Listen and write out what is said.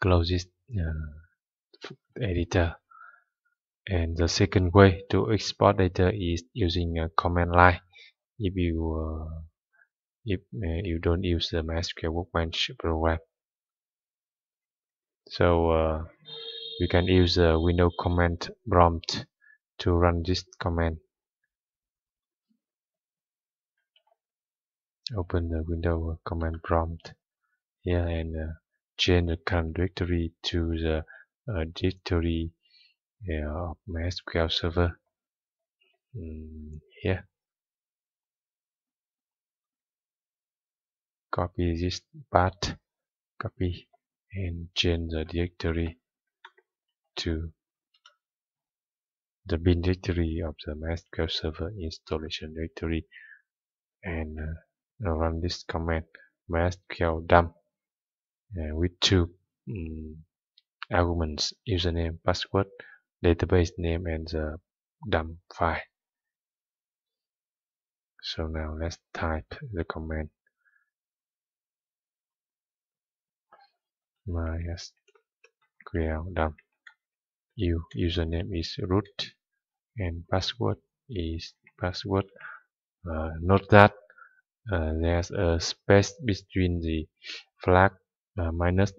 close this editor. And the second way to export data is using a command line. If you don't use the MySQL Workbench program, so you can use the Windows command prompt to run this command. Open the Windows command prompt here and change the current directory to the directory of MySQL server. Here, copy this path, copy and change the directory to the bin directory of the MySQL server installation directory, and run this command MySQL dump with two arguments: username, password, database name, and the dump file. So now let's type the command MySQL dump. Username is root and password is password. Note that there's a space between the flag minus